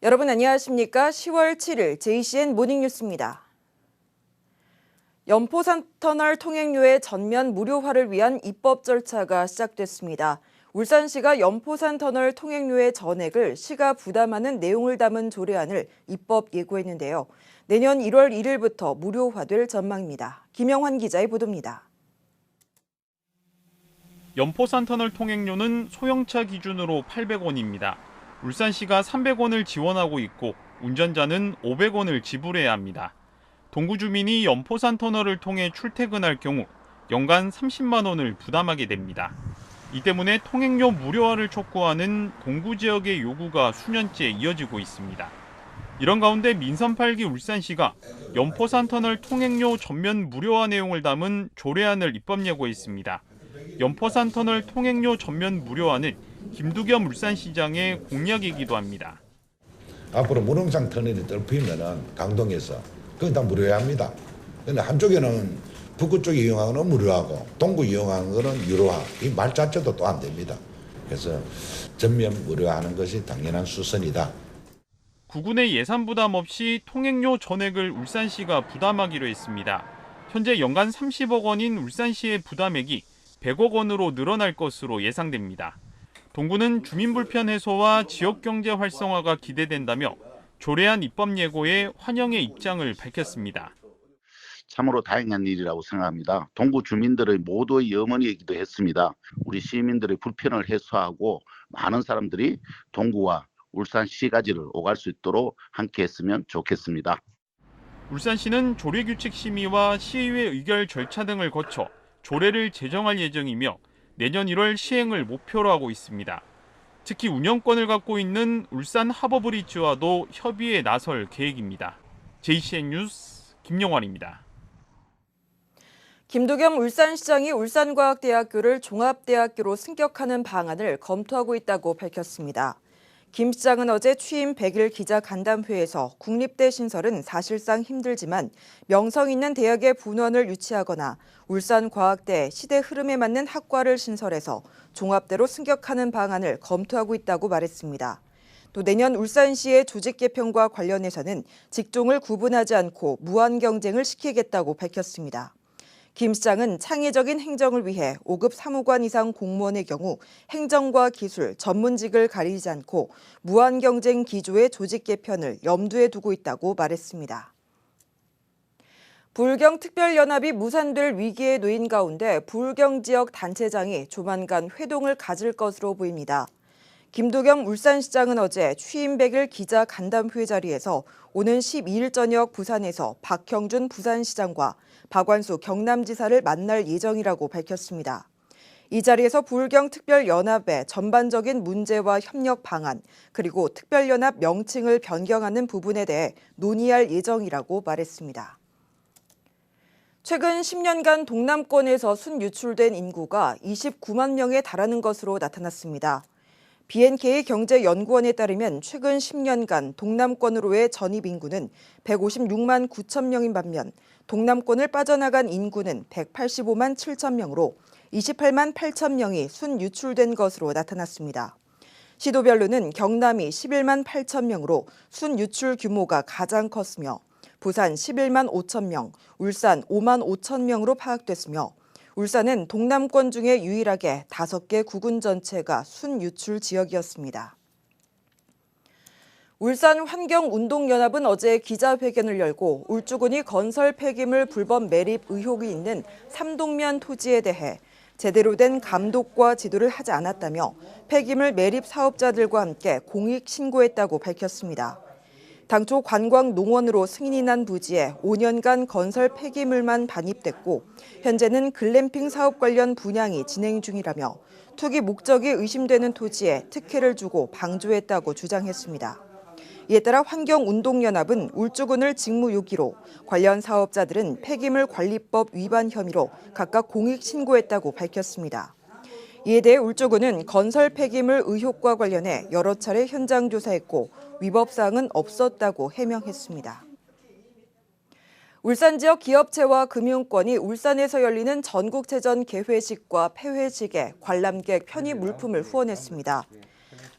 여러분 안녕하십니까? 10월 7일 JCN 모닝뉴스입니다. 연포산터널 통행료의 전면 무료화를 위한 입법 절차가 시작됐습니다. 울산시가 연포산터널 통행료의 전액을 시가 부담하는 내용을 담은 조례안을 입법 예고했는데요. 내년 1월 1일부터 무료화될 전망입니다. 김영환 기자의 보도입니다. 연포산터널 통행료는 소형차 기준으로 800원입니다. 울산시가 300원을 지원하고 있고 운전자는 500원을 지불해야 합니다. 동구 주민이 연포산터널을 통해 출퇴근할 경우 연간 30만 원을 부담하게 됩니다. 이 때문에 통행료 무료화를 촉구하는 동구 지역의 요구가 수년째 이어지고 있습니다. 이런 가운데 민선 8기 울산시가 연포산터널 통행료 전면 무료화 내용을 담은 조례안을 입법 예고했습니다. 연포산터널 통행료 전면 무료화는 김두겸 울산시장의 공약이기도 합니다. 앞으로 무릉상 터널이 뚫히면은 강동에서 그건 다 무료화합니다. 그런데 한쪽에는 북구 쪽에 이용하는 건 무료하고 동구 이용하는 거는 유료화. 이 말 자체도 또 안 됩니다. 그래서 전면 무료화하는 것이 당연한 수순이다. 구군의 예산 부담 없이 통행료 전액을 울산시가 부담하기로 했습니다. 현재 연간 30억 원인 울산시의 부담액이 100억 원으로 늘어날 것으로 예상됩니다. 동구는 주민 불편 해소와 지역 경제 활성화가 기대된다며 조례안 입법 예고에 환영의 입장을 밝혔습니다. 참으로 다행한 일이라고 생각합니다. 동구 주민들의 모두의 염원이기도 했습니다. 우리 시민들의 불편을 해소하고 많은 사람들이 동구와 울산시가지를 오갈 수 있도록 함께 했으면 좋겠습니다. 울산시는 조례규칙 심의와 시의회 의결 절차 등을 거쳐 조례를 제정할 예정이며 내년 1월 시행을 목표로 하고 있습니다. 특히 운영권을 갖고 있는 울산 하버브리지와도 협의에 나설 계획입니다. JCN 뉴스 김영환입니다. 김두겸 울산시장이 울산과학대학교를 종합대학교로 승격하는 방안을 검토하고 있다고 밝혔습니다. 김 시장은 어제 취임 100일 기자간담회에서 국립대 신설은 사실상 힘들지만 명성 있는 대학의 분원을 유치하거나 울산과학대 시대 흐름에 맞는 학과를 신설해서 종합대로 승격하는 방안을 검토하고 있다고 말했습니다. 또 내년 울산시의 조직 개편과 관련해서는 직종을 구분하지 않고 무한 경쟁을 시키겠다고 밝혔습니다. 김 시장은 창의적인 행정을 위해 5급 사무관 이상 공무원의 경우 행정과 기술, 전문직을 가리지 않고 무한 경쟁 기조의 조직 개편을 염두에 두고 있다고 말했습니다. 불경특별연합이 무산될 위기에 놓인 가운데 불경 지역 단체장이 조만간 회동을 가질 것으로 보입니다. 김두겸 울산시장은 어제 취임 100일 기자간담회 자리에서 오는 12일 저녁 부산에서 박형준 부산시장과 박완수 경남지사를 만날 예정이라고 밝혔습니다. 이 자리에서 불경특별연합의 전반적인 문제와 협력 방안, 그리고 특별연합 명칭을 변경하는 부분에 대해 논의할 예정이라고 말했습니다. 최근 10년간 동남권에서 순유출된 인구가 29만 명에 달하는 것으로 나타났습니다. BNK 경제연구원에 따르면 최근 10년간 동남권으로의 전입 인구는 156만 9천 명인 반면 동남권을 빠져나간 인구는 185만 7천 명으로 28만 8천 명이 순유출된 것으로 나타났습니다. 시도별로는 경남이 11만 8천 명으로 순유출 규모가 가장 컸으며 부산 11만 5천 명, 울산 5만 5천 명으로 파악됐으며 울산은 동남권 중에 유일하게 5개 구군 전체가 순유출 지역이었습니다. 울산환경운동연합은 어제 기자회견을 열고 울주군이 건설 폐기물 불법 매립 의혹이 있는 삼동면 토지에 대해 제대로 된 감독과 지도를 하지 않았다며 폐기물 매립 사업자들과 함께 공익 신고했다고 밝혔습니다. 당초 관광농원으로 승인이 난 부지에 5년간 건설 폐기물만 반입됐고 현재는 글램핑 사업 관련 분양이 진행 중이라며 투기 목적이 의심되는 토지에 특혜를 주고 방조했다고 주장했습니다. 이에 따라 환경운동연합은 울주군을 직무유기로, 관련 사업자들은 폐기물관리법 위반 혐의로 각각 공익 신고했다고 밝혔습니다. 이에 대해 울주군은 건설 폐기물 의혹과 관련해 여러 차례 현장 조사했고 위법사항은 없었다고 해명했습니다. 울산 지역 기업체와 금융권이 울산에서 열리는 전국체전 개회식과 폐회식에 관람객 편의 물품을 후원했습니다.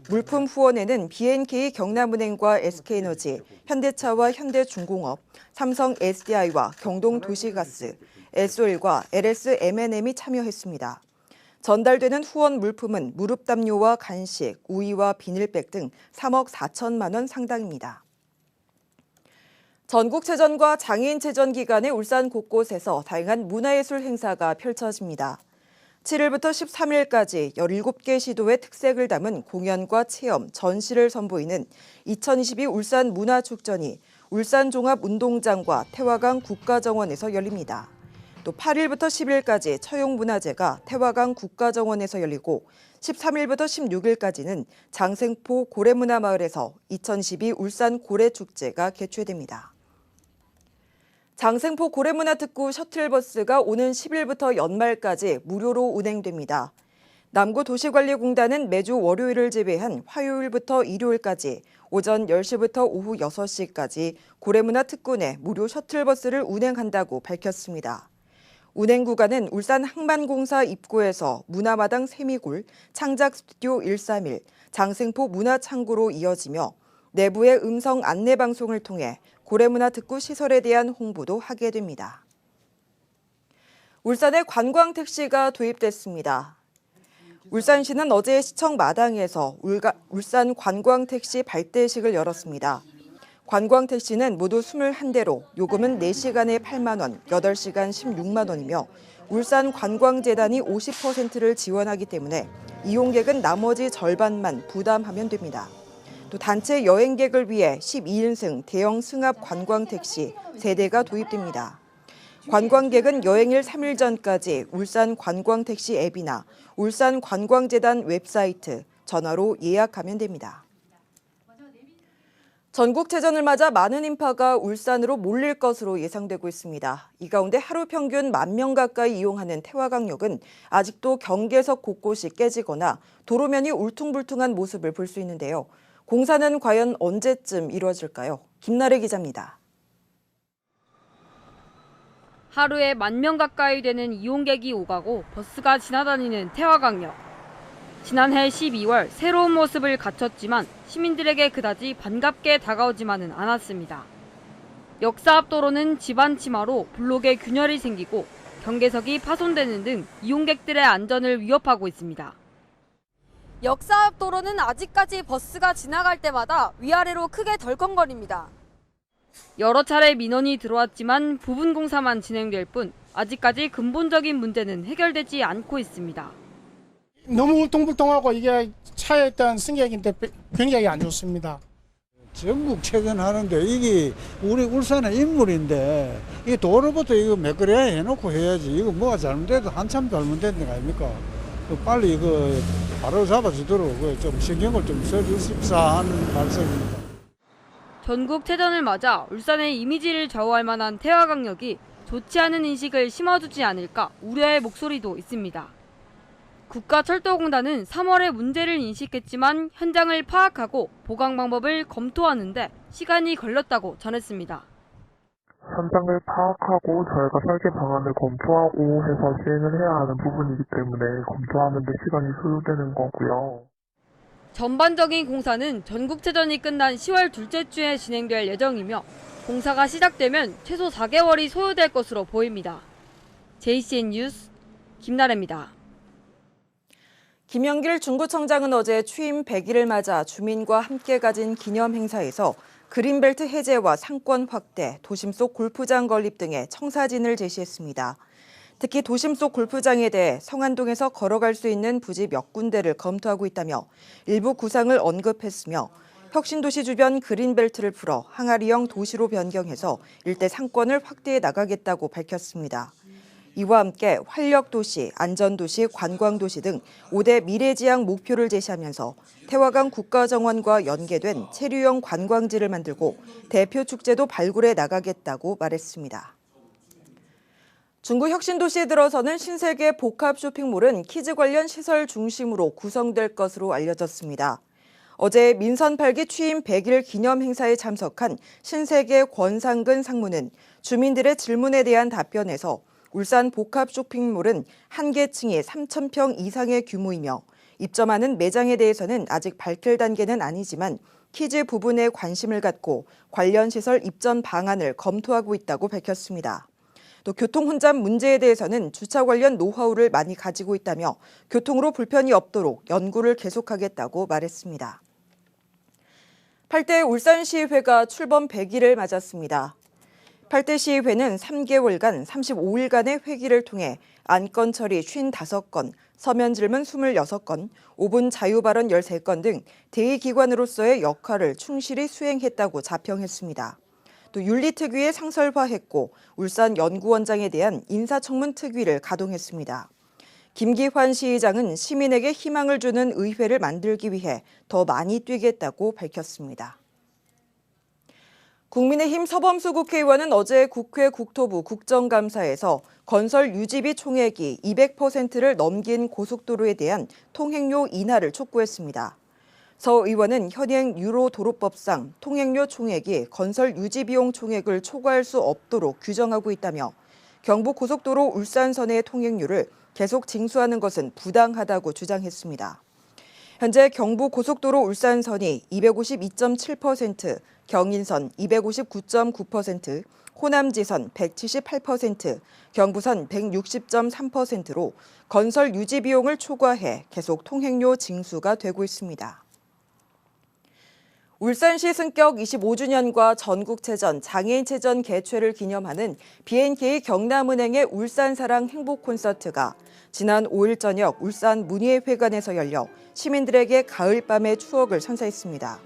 물품 후원에는 B&K 경남은행과 SK에너지, 현대차와 현대중공업, 삼성 SDI와 경동도시가스, S-오일과 LS M&M이 참여했습니다. 전달되는 후원 물품은 무릎 담요와 간식, 우유와 비닐백 등 3억 4천만 원 상당입니다. 전국체전과 장애인체전 기간에 울산 곳곳에서 다양한 문화예술 행사가 펼쳐집니다. 7일부터 13일까지 17개 시도의 특색을 담은 공연과 체험, 전시를 선보이는 2022 울산 문화축전이 울산종합운동장과 태화강 국가정원에서 열립니다. 또 8일부터 10일까지 처용문화제가 태화강 국가정원에서 열리고 13일부터 16일까지는 장생포 고래문화마을에서 2022 울산 고래축제가 개최됩니다. 장생포 고래문화특구 셔틀버스가 오는 10일부터 연말까지 무료로 운행됩니다. 남구도시관리공단은 매주 월요일을 제외한 화요일부터 일요일까지 오전 10시부터 오후 6시까지 고래문화특구 내 무료 셔틀버스를 운행한다고 밝혔습니다. 운행 구간은 울산 항만공사 입구에서 문화마당 세미골, 창작스튜디오 131, 장생포 문화창고로 이어지며 내부의 음성 안내방송을 통해 고래문화특구 시설에 대한 홍보도 하게 됩니다. 울산에 관광택시가 도입됐습니다. 울산시는 어제 시청 마당에서 울산 관광택시 발대식을 열었습니다. 관광택시는 모두 21대로 요금은 4시간에 8만 원, 8시간 16만 원이며 울산관광재단이 50%를 지원하기 때문에 이용객은 나머지 절반만 부담하면 됩니다. 또 단체 여행객을 위해 12인승 대형 승합 관광택시 3대가 도입됩니다. 관광객은 여행일 3일 전까지 울산관광택시 앱이나 울산관광재단 웹사이트, 전화로 예약하면 됩니다. 전국체전을 맞아 많은 인파가 울산으로 몰릴 것으로 예상되고 있습니다. 이 가운데 하루 평균 10,000명 가까이 이용하는 태화강역은 아직도 경계석 곳곳이 깨지거나 도로면이 울퉁불퉁한 모습을 볼 수 있는데요. 공사는 과연 언제쯤 이루어질까요? 김나래 기자입니다. 하루에 10,000명 가까이 되는 이용객이 오가고 버스가 지나다니는 태화강역. 지난해 12월 새로운 모습을 갖췄지만 시민들에게 그다지 반갑게 다가오지만은 않았습니다. 역사 앞 도로는 집안 치마로 블록에 균열이 생기고 경계석이 파손되는 등 이용객들의 안전을 위협하고 있습니다. 역사 앞 도로는 아직까지 버스가 지나갈 때마다 위아래로 크게 덜컹거립니다. 여러 차례 민원이 들어왔지만 부분 공사만 진행될 뿐 아직까지 근본적인 문제는 해결되지 않고 있습니다. 너무 울퉁불퉁하고 이게 차에 있던 승객인데 굉장히 안 좋습니다. 전국체전 하는데 이게 우리 울산의 인물인데 이 도로부터 이거 매끄러야 해놓고 해야지. 이거 뭐가 잘못돼도 한참 잘못된 거 아닙니까? 빨리 이거 바로 잡아주도록 좀 신경을 좀 써주십사 하는 말씀입니다. 전국체전을 맞아 울산의 이미지를 좌우할 만한 태화강역이 좋지 않은 인식을 심어주지 않을까 우려의 목소리도 있습니다. 국가철도공단은 3월에 문제를 인식했지만 현장을 파악하고 보강 방법을 검토하는데 시간이 걸렸다고 전했습니다. 현장을 파악하고 저희가 설계 방안을 검토하고 해서 시행을 해야 하는 부분이기 때문에 검토하는 데 시간이 소요되는 거고요. 전반적인 공사는 전국체전이 끝난 10월 둘째 주에 진행될 예정이며 공사가 시작되면 최소 4개월이 소요될 것으로 보입니다. JCN 뉴스 김나래입니다. 김영길 중구청장은 어제 취임 100일을 맞아 주민과 함께 가진 기념 행사에서 그린벨트 해제와 상권 확대, 도심 속 골프장 건립 등의 청사진을 제시했습니다. 특히 도심 속 골프장에 대해 성안동에서 걸어갈 수 있는 부지 몇 군데를 검토하고 있다며 일부 구상을 언급했으며 혁신도시 주변 그린벨트를 풀어 항아리형 도시로 변경해서 일대 상권을 확대해 나가겠다고 밝혔습니다. 이와 함께 활력도시, 안전도시, 관광도시 등 5대 미래지향 목표를 제시하면서 태화강 국가정원과 연계된 체류형 관광지를 만들고 대표 축제도 발굴해 나가겠다고 말했습니다. 중구 혁신도시에 들어서는 신세계 복합 쇼핑몰은 키즈 관련 시설 중심으로 구성될 것으로 알려졌습니다. 어제 민선 8기 취임 100일 기념 행사에 참석한 신세계 권상근 상무는 주민들의 질문에 대한 답변에서 울산 복합 쇼핑몰은 한 개층이 3,000평 이상의 규모이며 입점하는 매장에 대해서는 아직 밝힐 단계는 아니지만 키즈 부분에 관심을 갖고 관련 시설 입점 방안을 검토하고 있다고 밝혔습니다. 또 교통 혼잡 문제에 대해서는 주차 관련 노하우를 많이 가지고 있다며 교통으로 불편이 없도록 연구를 계속하겠다고 말했습니다. 8대 울산시의회가 출범 100일을 맞았습니다. 8대 시의회는 3개월간 35일간의 회기를 통해 안건 처리 55건, 서면 질문 26건, 5분 자유 발언 13건 등 대의기관으로서의 역할을 충실히 수행했다고 자평했습니다. 또 윤리특위에 상설화했고 울산 연구원장에 대한 인사청문 특위를 가동했습니다. 김기환 시의장은 시민에게 희망을 주는 의회를 만들기 위해 더 많이 뛰겠다고 밝혔습니다. 국민의힘 서범수 국회의원은 어제 국회 국토부 국정감사에서 건설 유지비 총액이 200%를 넘긴 고속도로에 대한 통행료 인하를 촉구했습니다. 서 의원은 현행 유로 도로법상 통행료 총액이 건설 유지비용 총액을 초과할 수 없도록 규정하고 있다며 경부고속도로 울산선의 통행료를 계속 징수하는 것은 부당하다고 주장했습니다. 현재 경부고속도로 울산선이 252.7%, 경인선 259.9%, 호남지선 178%, 경부선 160.3%로 건설 유지 비용을 초과해 계속 통행료 징수가 되고 있습니다. 울산시 승격 25주년과 전국체전, 장애인체전 개최를 기념하는 BNK 경남은행의 울산사랑 행복 콘서트가 지난 5일 저녁 울산 문예회관에서 열려 시민들에게 가을밤의 추억을 선사했습니다.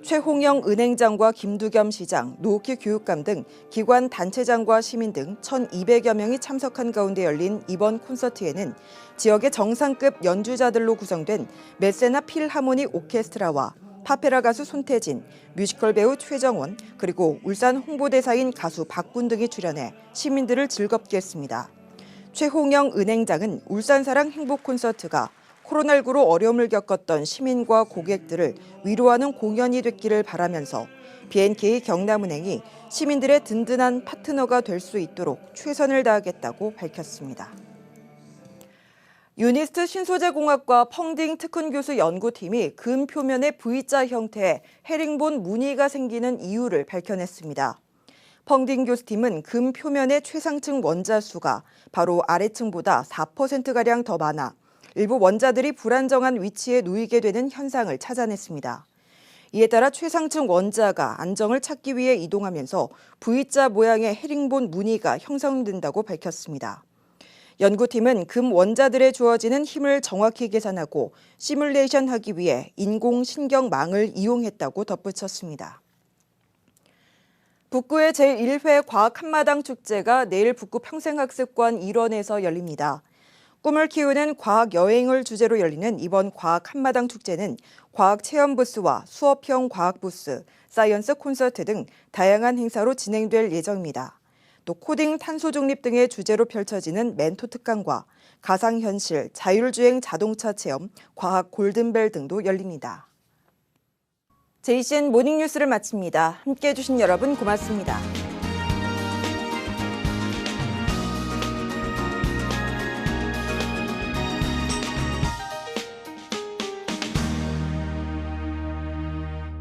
최홍영 은행장과 김두겸 시장, 노욱희 교육감 등 기관 단체장과 시민 등 1,200여 명이 참석한 가운데 열린 이번 콘서트에는 지역의 정상급 연주자들로 구성된 메세나 필하모닉 오케스트라와 파페라 가수 손태진, 뮤지컬 배우 최정원, 그리고 울산 홍보대사인 가수 박군 등이 출연해 시민들을 즐겁게 했습니다. 최홍영 은행장은 울산사랑 행복 콘서트가 코로나19로 어려움을 겪었던 시민과 고객들을 위로하는 공연이 됐기를 바라면서 BNK 경남은행이 시민들의 든든한 파트너가 될 수 있도록 최선을 다하겠다고 밝혔습니다. 유니스트 신소재공학과 펑딩 특훈 교수 연구팀이 금 표면에 V자 형태의 헤링본 무늬가 생기는 이유를 밝혀냈습니다. 펑딩 교수팀은 금 표면의 최상층 원자 수가 바로 아래층보다 4%가량 더 많아 일부 원자들이 불안정한 위치에 놓이게 되는 현상을 찾아냈습니다. 이에 따라 최상층 원자가 안정을 찾기 위해 이동하면서 V자 모양의 헤링본 무늬가 형성된다고 밝혔습니다. 연구팀은 금 원자들에 주어지는 힘을 정확히 계산하고 시뮬레이션하기 위해 인공신경망을 이용했다고 덧붙였습니다. 북구의 제1회 과학 한마당 축제가 내일 북구 평생학습관 일원에서 열립니다. 꿈을 키우는 과학 여행을 주제로 열리는 이번 과학 한마당 축제는 과학 체험 부스와 수업형 과학 부스, 사이언스 콘서트 등 다양한 행사로 진행될 예정입니다. 또 코딩 탄소 중립 등의 주제로 펼쳐지는 멘토 특강과 가상현실, 자율주행 자동차 체험, 과학 골든벨 등도 열립니다. JCN 모닝뉴스를 마칩니다. 함께해 주신 여러분 고맙습니다.